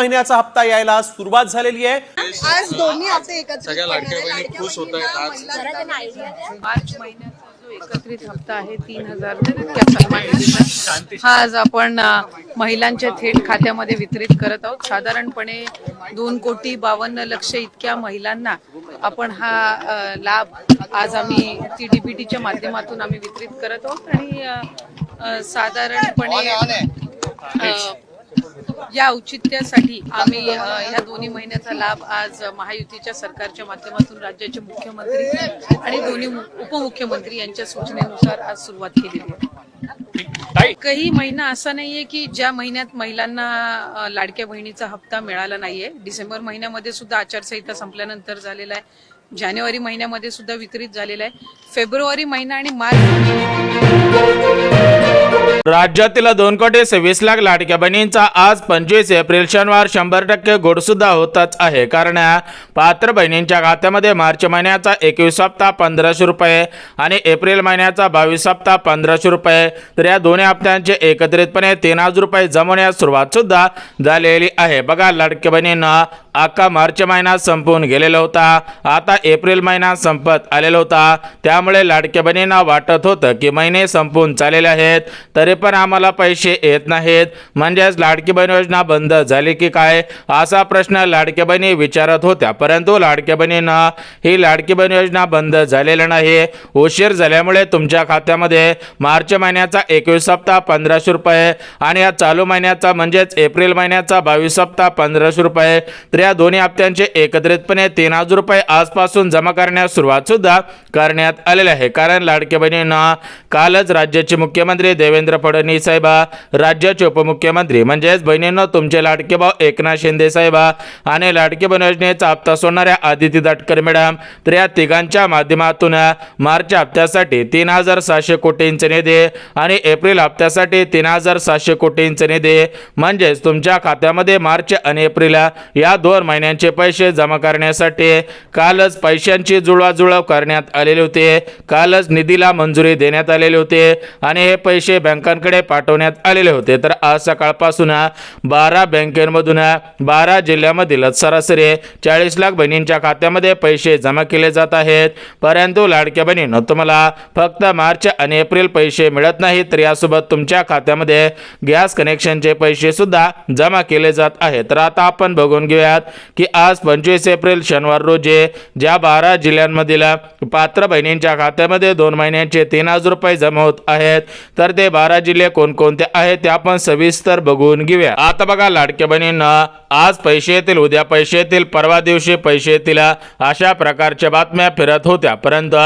महिन्याचा हप्ता यायला सुरुवात झालेली आहे। आज दोन्ही हप्ते एकत्रित सगळ्या लाडक्या बहिणी खुश होत आहेत। आज मार्च महिन्याचा जो एकत्रित हप्ता आहे 3000 हा आज आपण महिलांच्या थेट खात्यामध्ये वितरित करत आहोत। साधारणपणे 2,52,00,000 इतक्या महिलांना आपण हा लाभ आज आम्ही TDBTच्या माध्यमातून आम्ही वितरित करत आहोत आणि साधारणपणे या औचित्यासाठी आम्ही या दोन्ही महिन्याचा लाभ आज महायुतीच्या सरकारच्या माध्यमातून राज्याचे मुख्यमंत्री आणि दोन्ही उपमुख्यमंत्री यांच्या सूचनेनुसार आज सुरुवात केलेली आहे। काही महिना असा नाहीये की ज्या महिन्यात महिलांना लाडक्या बहिणीचा हप्ता मिळाला नाहीये। डिसेंबर महिन्यामध्ये सुद्धा आचारसंहिता संपल्यानंतर झालेला आहे, जानेवारी महिन्यामध्ये सुद्धा वितरित झालेला आहे, फेब्रुवारी महिना आणि मार्च। राज्यातील 2,26,00,000 लाडक्या बहिणींचा आज 25 एप्रिल शनिवार 100% गोड सुद्धा होतच आहे। कारण पात्र बहिणींच्या खात्यामध्ये मार्च महिन्याचा 21 हप्ता 1500 रुपये आणि एप्रिल महिन्याचा 22 हप्ता 1500 रुपये, तर या दोन्ही हप्त्यांचे एकत्रितपणे 3000 रुपये जमवण्यास सुरुवात सुद्धा झालेली आहे। बघा, लाडक्या बहिणींना अख्खा मार्च महिना संपून गेलेला होता, आता एप्रिल महिना संपत आलेला होता, त्यामुळे लाडक्या बहिणींना वाटत होतं की महिने संपून चाललेले आहेत तरी पण आम्हाला पैसे येत नाहीत, म्हणजेच लाडकी बहीण योजना बंद झाली की काय असा प्रश्न लाडक्या बहिणी विचारत होत्या। परंतु लाडक्या बहिणींना ही लाडकी बहीण योजना बंद झालेली नाही। उशीर झाल्यामुळे तुमच्या खात्यामध्ये मार्च महिन्याचा 21 हप्ता 1500 रुपये आणि या चालू महिन्याचा म्हणजेच एप्रिल महिन्याचा 22 हप्ता 1500 रुपये, तर या दोन्ही हप्त्यांचे एकत्रितपणे 3000 रुपये आजपासून जमा करण्यास सुरुवात सुद्धा करण्यात आलेली आहे। कारण लाडक्या बहिणींना कालच राज्याचे मुख्यमंत्री देवेंद्र फडणवीस साहेब, राज्याचे उपमुख्यमंत्री म्हणजेच बहिणींनो तुमचे लाडके भाऊ एकनाथ शिंदे साहेब आणि लाडकी बहीण योजनेचा हप्ता सोडणाऱ्या आदिती तटकरे मॅडम, तर या तिघांच्या माध्यमातून मार्च हप्त्यासाठी 3,700 कोटींचे निधी आणि एप्रिल हप्त्यासाठी 3,700 कोटींचे निधी, म्हणजेच तुमच्या खात्यामध्ये मार्च आणि एप्रिल या 2 महिन्यांचे पैसे जमा करण्यासाठी कालच पैशांची जुळवाजुळव करण्यात आलेली होती। कालच निधीला मंजुरी देण्यात आलेली होती आणि हे पैसे बँकांकडे पाठवण्यात आलेले होते। तर आज सकाळपासून 12 बँकेमधून 12 जिल्ह्यामधील सरासरी 40 लाख बहिणींच्या खात्यामध्ये पैसे जमा केले जात आहेत। परंतु लाडक्या बहिणींनो तुम्हाला फक्त मार्च आणि एप्रिल पैसे मिळत नाही, तर यासोबत तुमच्या खात्यामध्ये गॅस कनेक्शनचे पैसे सुद्धा जमा केले जात आहेत। तर आता आपण बघून घेऊयात की आज 25 एप्रिल शनिवार रोजी ज्या 12 जिल्ह्यांमधील पात्र बहिणींच्या खात्यामध्ये 2 महिन्यांचे 3000 रुपये जमा होत आहेत, तर ते 12 जिल्हे कोणकोणते आहेत ते आपण सविस्तर बघून घेऊया। आता बघा, लाडक्या बहिणींना आज पैसे येतील, उद्या पैसे येतील, परवा दिवशी पैसे येतील, अशा प्रकारच्या बातम्या फिरत होत्या। परंतु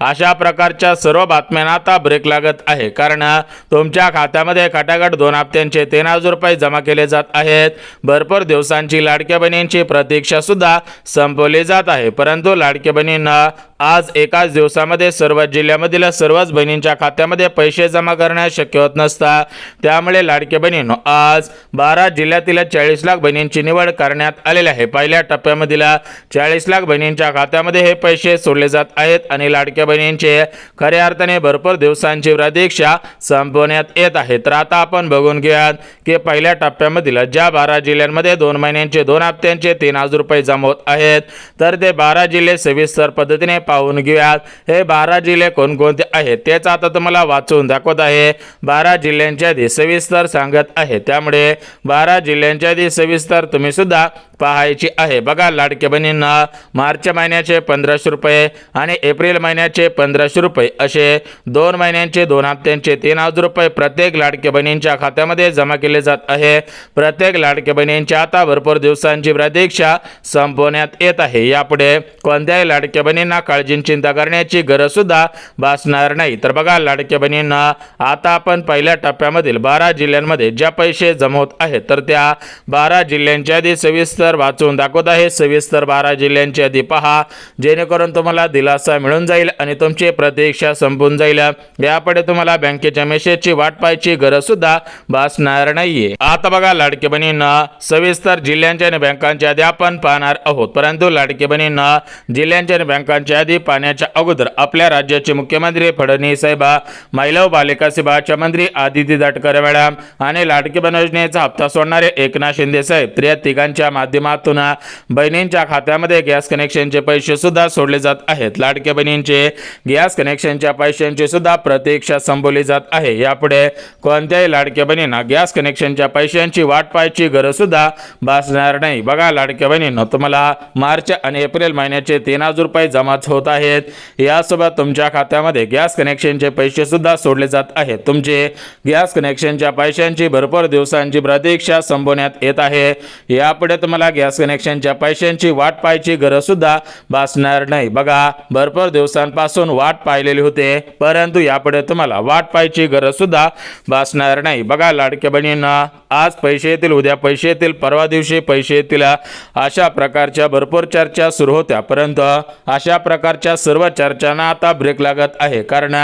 अशा प्रकारच्या सर्व बातम्यांना आता ब्रेक लागत आहे, कारण तुमच्या खात्यामध्ये खटाखट 2 हप्त्यांचे 3000 रुपये जमा केले जात आहेत। भरपूर दिवसांची लाडक्या बहिणींची प्रतीक्षा सुद्धा संपवली जात आहे। परंतु लाडक्या बहिणींना आज एकाच दिवसामध्ये सर्व जिल्ह्यामधील सर्वच बहिणींच्या खात्यामध्ये पैसे जमा करणे शक्य होत नसता, त्यामुळे लाडक्या बहिणींनो आज 12 जिल्ह्यातील 40 लाख बहिणींची निवड करण्यात आलेली आहे। पहिल्या टप्प्यामधील 40 लाख बहिणींच्या खात्यामध्ये हे पैसे सोडले जात आहेत आणि लाडक्या बहिणींचे खऱ्या अर्थाने भरपूर दिवसांची प्रतीक्षा संपवण्यात येत आहे। तर आता आपण बघून घेऊयात की पहिल्या टप्प्यामधील ज्या 12 जिल्ह्यांमध्ये 2 महिन्यांचे 2 हप्त्यांचे 3000 रुपये जमा होत आहेत, तर ते 12 जिल्हे सविस्तर पद्धतीने पाहून घेऊयात। हे 12 जिल्हे कोणकोणते आहेत तेच आता तुम्हाला वाचून दाखवत आहे। 12 जिल्ह्यांच्या यादी सविस्तर सांगत आहे, त्यामुळे 12 जिल्ह्यांच्या यादी सविस्तर तुम्ही सुद्धा पाहायची आहे। बघा, लाडक्या बहिणींना मार्च महिन्याचे 1500 रुपये आणि एप्रिल महिन्याचे 1500 रुपये असे 2 महिन्यांचे 2 हप्त्यांचे 3000 रुपये प्रत्येक लाडक्या बहिणींच्या खात्यामध्ये जमा केले जात आहे। प्रत्येक लाडक्या बहिणींच्या आता भरपूर दिवसांची प्रतीक्षा संपवण्यात येत आहे। यापुढे कोणत्याही लाडक्या बहिणींना काळजी चिंता करण्याची गरज सुद्धा भासणार नाही। तर बघा, लाडक्या बहिणींना आता आपण पहिल्या टप्प्यामधील 12 जिल्ह्यांमध्ये ज्या पैसे जमा होत आहेत, तर त्या 12 जिल्ह्यांच्या यादी सविस्तर वाचून दाखवत आहे। सविस्तर 12 जिल्ह्यांची यादी पहा, जेणेकरून तुम्हाला दिलासा मिळून जाईल आणि तुमची प्रतीक्षा संपून जाईल। यापुढे तुम्हाला बँकेच्या मेसेजची वाट पाहायची गरज सुद्धा भासणार नाहीये। आता बघा, लाडक्या बहिणींना सविस्तर जिल्ह्यांच्या आणि बँकांच्या यादी आपण पाहणार आहोत। परंतु लाडक्या बहिणींना जिल्ह्यांच्या आणि बँकांच्या यादी पाहण्याच्या अगोदर आपल्या राज्याचे मुख्यमंत्री फडणवीस साहेब, महिला व बालिका विभागाच्या मंत्री आदिती तटकरे मॅडम आणि लाडकी बहीण योजनेचा हप्ता सोडणारे एकनाथ शिंदे साहेब या तिघांच्या माध्यमातून बहिणींच्या खात्यामध्ये गॅस कनेक्शनचे पैसे सुद्धा सोडले जात आहेत। लाडक्या बहिणींचे गॅस कनेक्शनच्या पैशांची सुद्धा प्रतीक्षा संपवली जात आहे। यापुढे कोणत्याही लाडक्या बहिणींना गॅस कनेक्शनच्या पैशांची वाट पाहायची गरज सुद्धा भासणार नाही। बघा लाडक्या बहिणींनो, तुम्हाला मार्च आणि एप्रिल महिन्याचे 3000 रुपये जमाच होत आहेत। यासोबत तुमच्या खात्यामध्ये गॅस कनेक्शनचे पैसे सुद्धा सोडले जात आहेत। तुमचे गॅस कनेक्शनच्या पैशांची भरपूर दिवसांची प्रतीक्षा संपवण्यात येत आहे। यापुढे तुम्हाला गॅस कनेक्शनच्या पैशांची वाट पाहायची गरज सुद्धा भासणार नाही। बघा, भरपूर दिवसांपासून वाट पाहिलेली होते, परंतु यापुढे तुम्हाला वाट पाहायची गरज सुद्धा भासणार नाही। बघा लाडक्या बहिणींना, आज पैसे येतील, उद्या पैसे येतील, परवा दिवशी पैसे येतील, अशा प्रकारच्या भरपूर चर्चा सुरू होत्या, परंतु अशा प्रकारच्या सर्व चर्चांना आता ब्रेक लागत आहे। कारण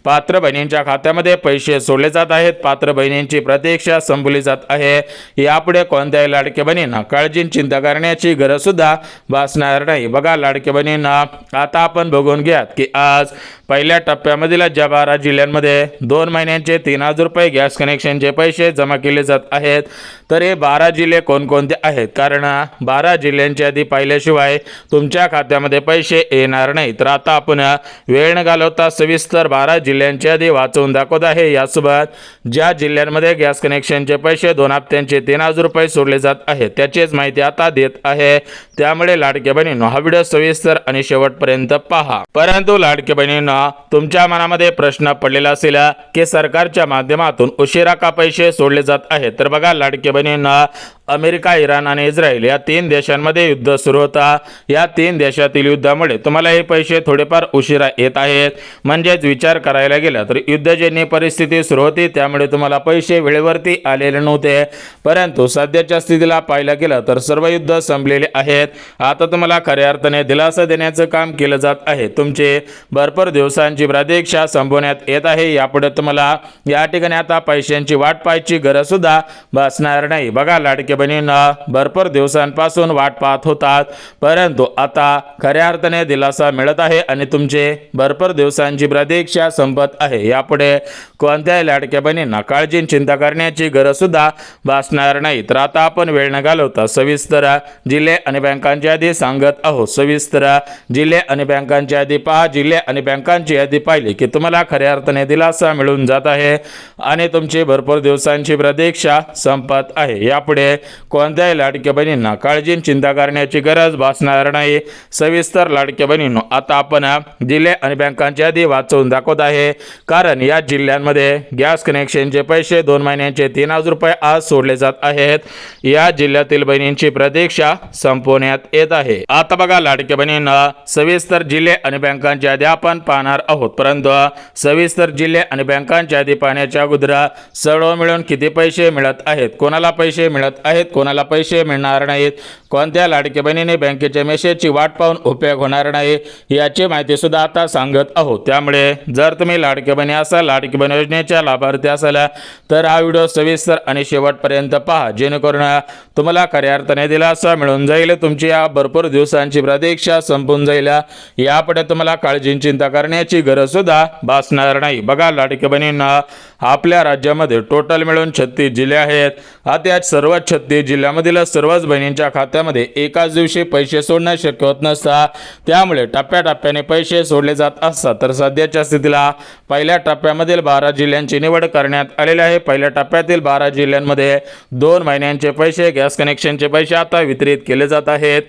पात्र बहिणींच्या खात्यामध्ये पैसे सोडले जात आहेत, पात्र बहिणींची प्रतीक्षा संपवली जात आहे। यापुढे कोणत्याही लाडक्या बहिणींना काळजी चिंता करण्याची गरज सुद्धा भासणार नाही। बघा लाडक्या बहिणींना, आता आपण बघून घ्यात की आज पहिल्या टप्प्यामधील ज्या 12 जिल्ह्यांमध्ये 2 महिन्यांचे 3000 रुपये गॅस कनेक्शनचे पैसे जमा केले जात आहेत, तर हे 12 जिल्हे कोणकोणते आहेत? कारण 12 जिल्ह्यांची यादी पाहिल्याशिवाय तुमच्या खात्यामध्ये पैसे येणार नाही। तर आता आपण वेळ न घालवता सविस्तर 12 जिल्ह्यांची यादी वाचवून दाखवत आहे। यासोबत ज्या जिल्ह्यांमध्ये गॅस कनेक्शनचे पैसे 2 हप्त्यांचे 3000 रुपये सोडले जात आहेत त्याचीच माहिती आता देत आहे। त्यामुळे लाडक्या बहिणींनो, हा व्हिडिओ सविस्तर आणि शेवटपर्यंत पहा। परंतु लाडक्या बहिणींनो, तुमच्या मनामध्ये प्रश्न पडलेला असेल की सरकारच्या माध्यमातून उशिरा का पैसे सोडले जात आहेत? तर बघा लाडक्या बहिणींनो, अमेरिका, इराण आणि इस्रायल या 3 देशांमध्ये युद्ध सुरू होता। या 3 देशातील युद्धामुळे तुम्हाला हे पैसे थोडेफार उशिरा येत आहेत। म्हणजेच विचार करायला गेला तर युद्धजन्य परिस्थिती सुरू होती, त्यामुळे तुम्हाला पैसे वेळेवरती आलेले नव्हते। परंतु सध्याच्या स्थितीला पाहायला गेलं तर सर्व युद्ध संपलेले आहेत। आता तुम्हाला खऱ्या अर्थाने दिलासा देण्याचं काम केलं जात आहे। तुमचे भरपूर दिवसांची प्रतीक्षा संपवण्यात येत आहे। यापुढे तुम्हाला या ठिकाणी आता पैशांची वाट पाहायची गरज सुद्धा भासणार नाही। बघा लाडके बहिणींना, भरपूर दिवसांपासून वाट पाहत होतात, परंतु आता खऱ्या अर्थाने दिलासा मिळत आहे आणि तुमचे भरपूर दिवसांची प्रतीक्षा संपत आहे। यापुढे कोणत्याही लाडक्या बहिणींना काळजी चिंता करण्याची गरज सुद्धा भासणार नाही। तर आता आपण वेळ न घालवता सविस्तर जिल्हे आणि बँकांची यादी सांगत आहोत। सविस्तर जिल्हे आणि बँकांची यादी पहा। जिल्हे आणि बँकांची यादी पाहिली की तुम्हाला खऱ्या अर्थाने दिलासा मिळून जात आहे आणि तुमची भरपूर दिवसांची प्रतीक्षा संपत आहे। यापुढे कोणत्याही लाडक्या बहिणींना काळजी चिंता करण्याची गरज भासणार नाही। सविस्तर लाडक्या बहिणींनो, आता आपण जिल्हे आणि बँकांची यादी वाचवून दाखवत आहे, कारण या जिल्ह्यांमध्ये गॅस कनेक्शनचे पैसे 2 महिन्यांचे 3000 रुपये आज सोडले जात आहेत। या जिल्ह्यातील बहिणींची प्रतीक्षा संपवण्यात येत आहे। आता बघा लाडक्या बहिणींना, सविस्तर जिल्हे आणि बँकांची यादी आपण पाहणार आहोत, परंतु सविस्तर जिल्हे आणि बँकांची यादी पाहण्याच्या अगोदर सर्व मिळून किती पैसे मिळत आहेत, कोणाला पैसे मिळत आहेत, कोणाला पैसे मिळणार नाहीत, कोणत्या लाडक्या बहिणीने बँकेच्या मेसेजची वाट पाहून उपयोग होणार नाही, याची माहिती सुद्धा आता सांगत आहोत। त्यामुळे जर तुम्ही लाडक्या बहिणी असाल, लाडकी बहीण योजनेच्या लाभार्थी असाल, तर हा व्हिडिओ सविस्तर आणि शेवटपर्यंत पहा, जेणेकरून तुम्हाला खऱ्या अर्थाने दिलासा मिळून जाईल। तुमची या भरपूर दिवसांची प्रतीक्षा संपून जाईल। यापुढे तुम्हाला काळजी चिंता करण्याची गरज सुद्धा भासणार नाही। बघा लाडक्या बहिणींना, आपल्या राज्यामध्ये टोटल मिळून 36 जिल्हे आहेत। आता सर्व 36 जिल्ह्यामधील सर्वच बहिणींच्या खात्यामध्ये एकाच दिवशी पैसे सोडणं शक्य होत नसतं, त्यामुळे टप्प्याटप्प्याने पैसे सोडले जात असतात। तर सध्याच्या स्थितीला पहिल्या टप्प्यामधील 12 जिल्ह्यांची निवड करण्यात आलेली आहे। पहिल्या टप्प्यातील 12 जिल्ह्यांमध्ये 2 महिन्यांचे पैसे गॅस कनेक्शनचे पैसे आता वितरित केले जात आहेत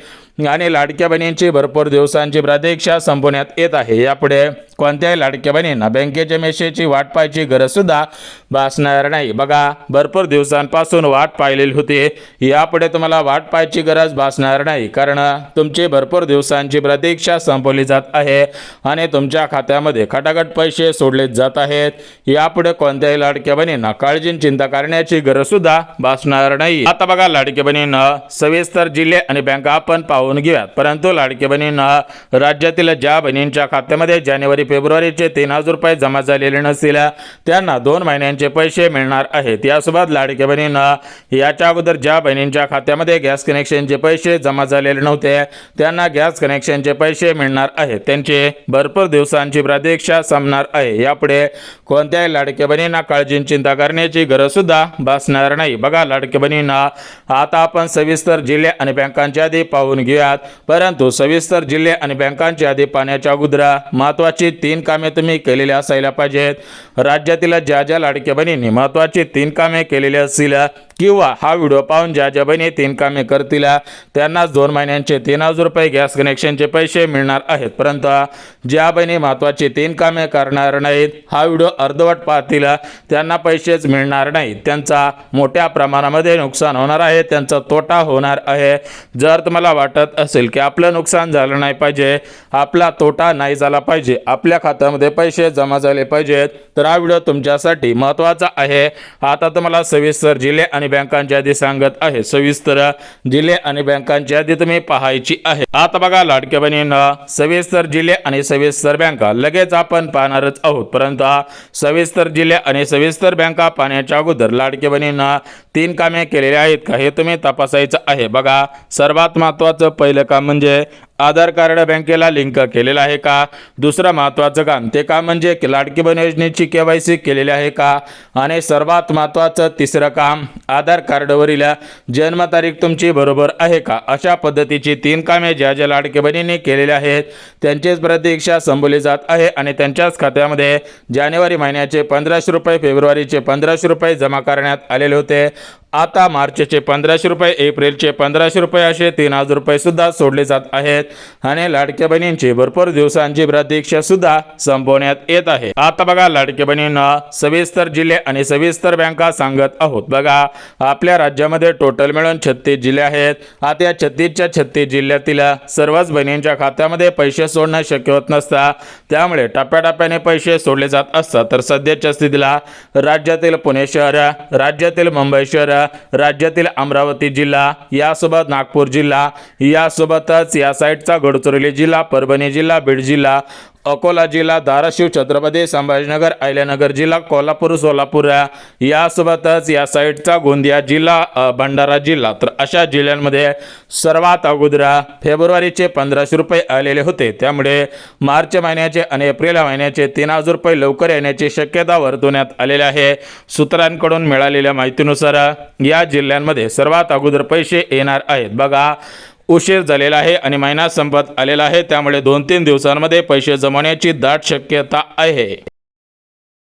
आणि लाडक्या बहिणींची भरपूर दिवसांची प्रतीक्षा संपवण्यात येत आहे। यापुढे कोणत्याही लाडक्या बहिणींना बँकेच्या मेसेजची वाट पाहायची गरज सुद्धा भासणार नाही। बघा, भरपूर दिवसांपासून वाट पाहिलेली होती, यापुढे तुम्हाला वाट पाहायची गरज भासणार नाही, कारण तुमची भरपूर दिवसांची प्रतीक्षा संपवली जात आहे आणि तुमच्या खात्यामध्ये खटाखट पैसे सोडले जात आहेत। यापुढे कोणत्याही लाडक्या बहिणींना काळजी चिंता करण्याची गरज सुद्धा भासणार नाही। आता बघा लाडक्या बहिणींना, सविस्तर जिल्हे आणि बँका आपण पाहू पाहून घेऊयात. परंतु लाडकी बहिणींना राज्यातील ज्या बहिणींच्या खात्यामध्ये जानेवारी फेब्रुवारीचे 3,000 रुपये जमा झालेले नसतील त्यांना 2 महिन्यांचे पैसे मिळणार आहेत. यासोबत लाडकी बहिणींना याच्या अगोदर ज्या बहिणींच्या खात्यामध्ये गॅस कनेक्शनचे पैसे जमा झालेले नव्हते त्यांना गॅस कनेक्शनचे पैसे मिळणार आहेत. त्यांची भरपूर दिवसांची प्रतीक्षा संपणार आहे. यापुढे कोणत्याही लाडक्या बहिणींना काळजी चिंता करण्याची गरज सुद्धा भासणार नाही. बघा लाडक्या बहिणींना आता आपण सविस्तर जिल्हे आणि बँकांची यादी पाहून घेऊयात. परंतु सविस्तर जिल्हे आणि बँकांची यादी पाहण्याच्या अगोदर महत्त्वाची 3 कामे तुम्ही केलेली असायला पाहिजेत. राज्यातील ज्या ज्या लाडक्या बहिणींनी महत्त्वाची 3 कामे केलेली असतील किंवा हा व्हिडिओ पाहून ज्या ज्या बहिणी 3 कामे करतील त्यांनाच 2 महिन्यांचे 3,000 रुपये गॅस कनेक्शनचे पैसे मिळणार आहेत. परंतु ज्या बहिणी महत्त्वाची 3 कामे करणार नाहीत, हा व्हिडिओ अर्धवट पाहतील त्यांना पैसेच मिळणार नाहीत. त्यांचा मोठ्या प्रमाणामध्ये नुकसान होणार आहे, त्यांचा तोटा होणार आहे. जर तुम्हाला वाटत असेल की आपलं नुकसान झालं नाही पाहिजे, आपला तोटा नाही झाला पाहिजे, आपल्या खात्यामध्ये पैसे जमा झाले पाहिजेत, तर हा व्हिडिओ तुमच्यासाठी महत्त्वाचा आहे. आता तुम्हाला सविस्तर जिल्हे आणि बँकांची यादी सांगत आहे. सविस्तर जिल्हे आणि बँकांची यादी तुम्ही पाहायची आहे. आता बघा लाडक्या बहिणींना सविस्तर जिल्हे आणि सविस्तर बँका लगेच आपण पाहणारच आहोत. परंतु सविस्तर जिल्हे आणि सविस्तर बँका पाहण्याच्या अगोदर लाडक्या बहिणींना 3 कामे केलेली आहेत का हे तुम्ही तपासायचं आहे. बघा सर्वात महत्त्वाचं पहिलं काम म्हणजे आधार कार्ड बँकेला लिंक केलेलं आहे का. दुसरं महत्त्वाचं काम ते काम म्हणजे लाडकी बहीण योजनेची KYC केलेली आहे का. आणि सर्वात महत्त्वाचं तिसरं काम आधार कार्डवरील जन्मतारीख तुमची बरोबर आहे का. अशा पद्धतीची 3 कामे ज्या ज्या लाडकी बहिणींनी केलेली आहेत त्यांचीच प्रतीक्षा संबोधली जात आहे आणि त्यांच्याच खात्यामध्ये जानेवारी महिन्याचे 1,500 रुपये, फेब्रुवारीचे 1,500 रुपये जमा करण्यात आलेले होते. आता मार्चचे 1,500 रुपये, एप्रिलचे 1,500 रुपये असे 3,000 रुपये सुद्धा सोडले जात आहेत आणि लाडक्या बहिणींची भरपूर दिवसांची प्रतीक्षा सुद्धा संपवण्यात येत आहे. आता बघा लाडक्या बहिणींना सविस्तर जिल्हे आणि सविस्तर बँका सांगत आहोत. बघा आपल्या राज्यामध्ये टोटल मिळून 36 जिल्हे आहेत. आता या 36च्या 36 जिल्ह्यातील सर्वच बहिणींच्या खात्यामध्ये पैसे सोडणं शक्य होत नसतं, त्यामुळे टप्प्याटप्प्याने पैसे सोडले जात असतात. तर सध्याच्या स्थितीला राज्यातील पुणे शहर, राज्यातील मुंबई शहर, राज्यातील अमरावती जिल्हा, यासोबत नागपूर जिल्हा, यासोबतच या साईडचा गडचिरोली जिल्हा, परभणी जिल्हा, बीड जिल्हा, अकोला जिल्हा, धाराशिव, छत्रपती संभाजीनगर, अहिल्यानगर जिल्हा, कोल्हापूर, सोलापूर, यासोबतच या साईडचा गोंदिया जिल्हा, भंडारा जिल्हा. तर अशा जिल्ह्यांमध्ये सर्वात अगोदर फेब्रुवारीचे 1,500 रुपये आलेले होते. त्यामुळे मार्च महिन्याचे आणि एप्रिल महिन्याचे 3,000 रुपये लवकर येण्याची शक्यता वर्तवण्यात आलेली आहे. सूत्रांकडून मिळालेल्या माहितीनुसार या जिल्ह्यांमध्ये सर्वात अगोदर पैसे येणार आहेत. बघा उशीर झालेला आहे आणि महिना संपत आलेला आहे, त्यामुळे 2-3 दिवसांमध्ये पैसे जमवण्याची दाट शक्यता आहे.